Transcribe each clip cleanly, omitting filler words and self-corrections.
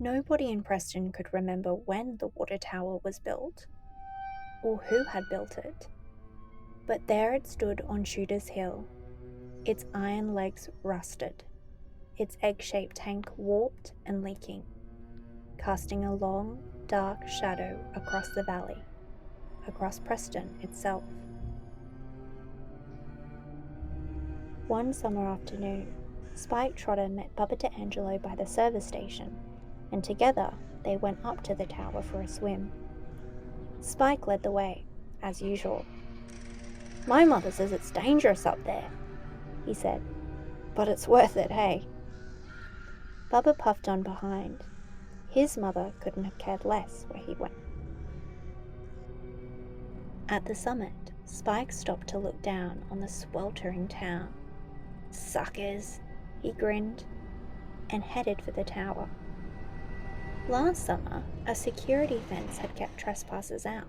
Nobody in Preston could remember when the water tower was built, or who had built it. But there it stood on Shooter's Hill, its iron legs rusted, its egg-shaped tank warped and leaking, casting a long, dark shadow across the valley, across Preston itself. One summer afternoon, Spike Trotter met Bubba DeAngelo by the service station, and together they went up to the tower for a swim. Spike led the way, as usual. "My mother says it's dangerous up there," he said, "but it's worth it, hey?" Bubba puffed on behind. His mother couldn't have cared less where he went. At the summit, Spike stopped to look down on the sweltering town. "Suckers," he grinned, and headed for the tower. Last summer, a security fence had kept trespassers out,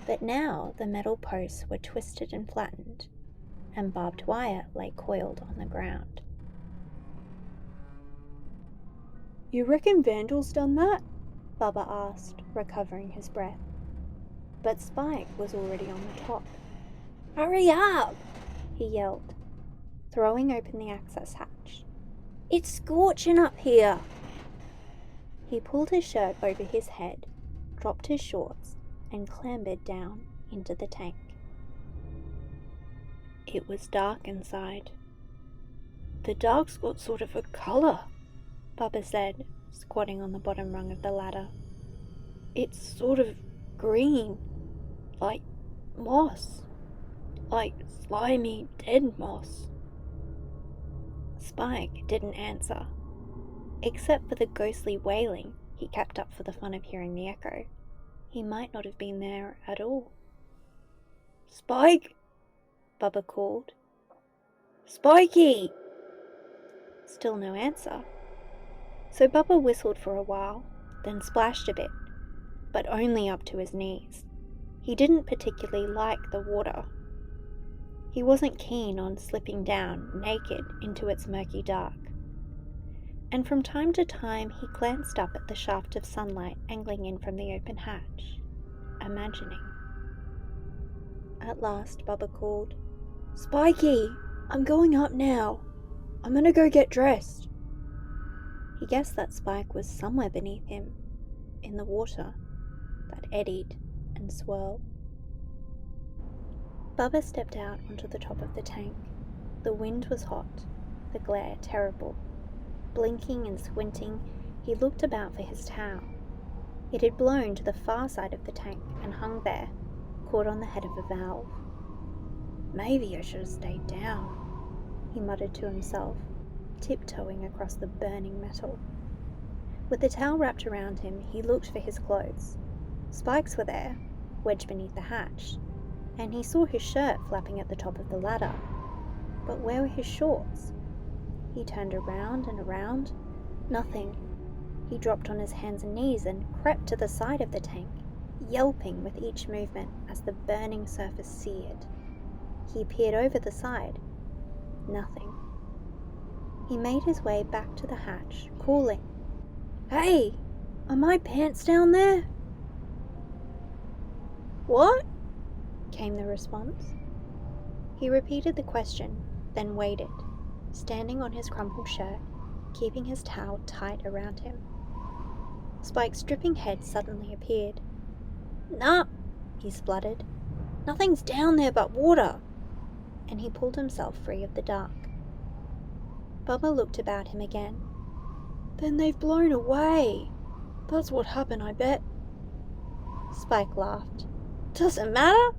but now the metal posts were twisted and flattened, and barbed wire lay coiled on the ground. "You reckon vandals done that?" Bubba asked, recovering his breath. But Spike was already on the top. "Hurry up!" he yelled, throwing open the access hatch. "It's scorching up here!" He pulled his shirt over his head, dropped his shorts, and clambered down into the tank. It was dark inside. "The dark's got sort of a colour," Bubba said, squatting on the bottom rung of the ladder. "It's sort of green, like moss, like slimy dead moss." Spike didn't answer. Except for the ghostly wailing he kept up for the fun of hearing the echo, he might not have been there at all. "Spike!" Bubba called. "Spikey!" Still no answer. So Bubba whistled for a while, then splashed a bit, but only up to his knees. He didn't particularly like the water. He wasn't keen on slipping down naked into its murky dark. And from time to time he glanced up at the shaft of sunlight angling in from the open hatch, imagining. At last Bubba called, "Spikey, I'm going up now. I'm gonna go get dressed." He guessed that Spike was somewhere beneath him, in the water that eddied and swirled. Bubba stepped out onto the top of the tank. The wind was hot, the glare terrible. Blinking and squinting, he looked about for his towel. It had blown to the far side of the tank and hung there, caught on the head of a valve. "Maybe I should have stayed down," he muttered to himself, tiptoeing across the burning metal. With the towel wrapped around him, he looked for his clothes. Spike's were there, wedged beneath the hatch, and he saw his shirt flapping at the top of the ladder. But where were his shorts? He turned around and around. Nothing. He dropped on his hands and knees and crept to the side of the tank, yelping with each movement as the burning surface seared. He peered over the side. Nothing. He made his way back to the hatch, calling, "Hey, are my pants down there?" "What?" came the response. He repeated the question, then waited, standing on his crumpled shirt, keeping his towel tight around him. Spike's dripping head suddenly appeared. "Nah," he spluttered. "Nothing's down there but water." And he pulled himself free of the dark. Bubba looked about him again. "Then they've blown away. That's what happened, I bet." Spike laughed. "Doesn't matter,"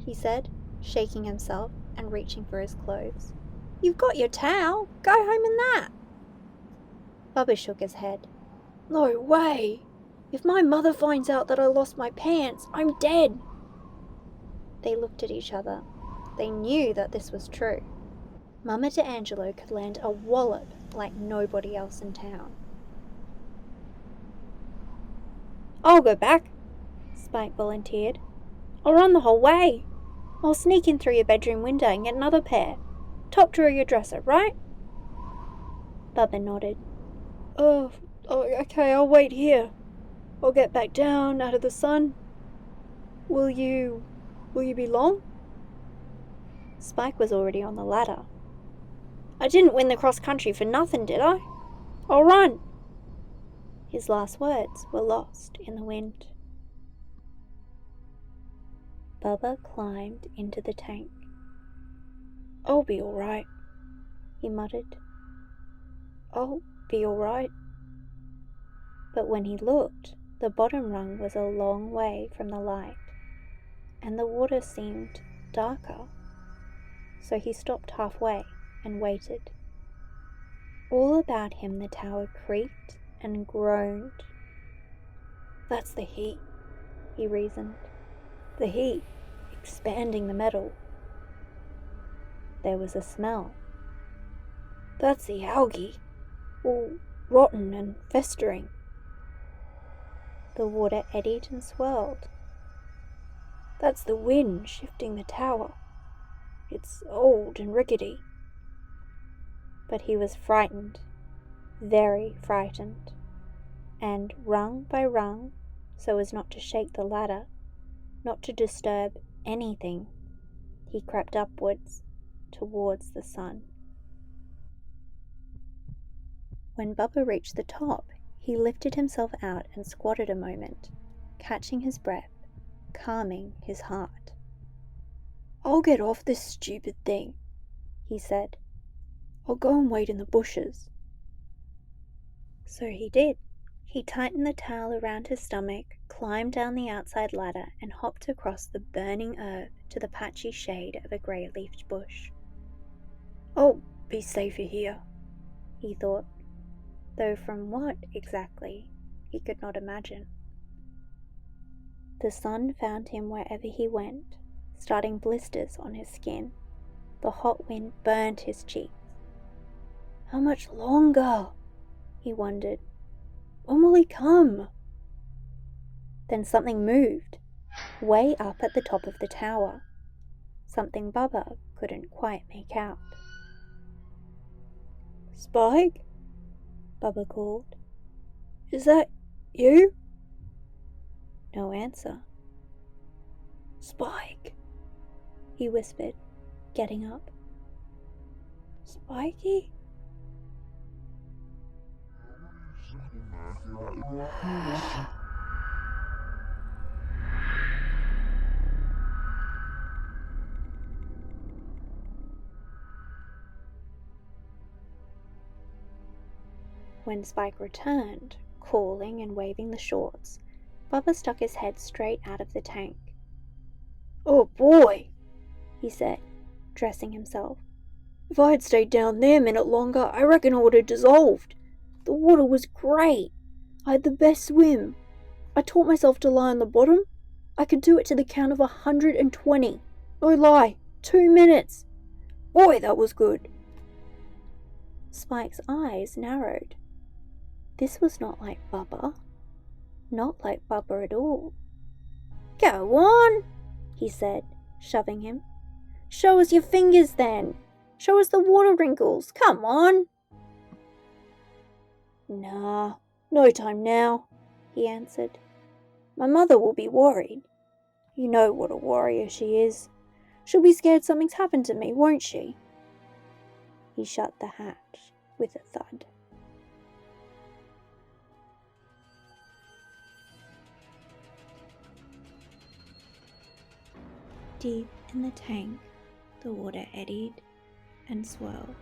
he said, shaking himself and reaching for his clothes. "You've got your towel. Go home in that." Bubba shook his head. "No way! If my mother finds out that I lost my pants, I'm dead." They looked at each other. They knew that this was true. Mama DeAngelo could land a wallop like nobody else in town. "I'll go back," Spike volunteered. "I'll run the whole way. I'll sneak in through your bedroom window and get another pair. Top drawer of your dresser, right?" Bubba nodded. Oh, okay, I'll wait here. I'll get back down out of the sun. Will you be long? Spike was already on the ladder. I didn't win the cross country for nothing, did I? I'll run. His last words were lost in the wind. Bubba climbed into the tank. I'll be all right, He muttered. I'll be all right. But when he looked, the bottom rung was a long way from the light, and the water seemed darker. So he stopped halfway and waited. All about him the tower creaked and groaned. That's the heat, He reasoned. the heat, expanding the metal. There was a smell. That's the algae, all rotten and festering. The water eddied and swirled. That's the wind shifting the tower. It's old and rickety. But he was frightened, very frightened, and rung by rung, so as not to shake the ladder, not to disturb anything, he crept upwards towards the sun. When Bubba reached the top, he lifted himself out and squatted a moment, catching his breath, calming his heart. I'll get off this stupid thing, he said. I'll go and wait in the bushes. So he did. He tightened the towel around his stomach, climbed down the outside ladder, and hopped across the burning earth to the patchy shade of a grey-leafed bush. I'll be safer here, he thought, though from what exactly he could not imagine. The sun found him wherever he went, starting blisters on his skin. The hot wind burnt his cheeks. How much longer? He wondered. When will he come? Then something moved, way up at the top of the tower. Something Bubba couldn't quite make out. Spike? Bubba called. Is that you? No answer. Spike, he whispered, getting up. Spikey? When Spike returned, calling and waving the shorts, Bubba stuck his head straight out of the tank. Oh boy, he said, dressing himself. If I had stayed down there a minute longer, I reckon I would have dissolved. The water was great. I had the best swim. I taught myself to lie on the bottom. I could do it to the count of 120. No lie, 2 minutes. Boy, that was good. Spike's eyes narrowed. This was not like Bubba. Not like Bubba at all. Go on, he said, shoving him. Show us your fingers then. Show us the water wrinkles. Come on. Nah, no time now, he answered. My mother will be worried. You know what a warrior she is. She'll be scared something's happened to me, won't she? He shut the hatch with a thud. Deep in the tank, the water eddied and swirled.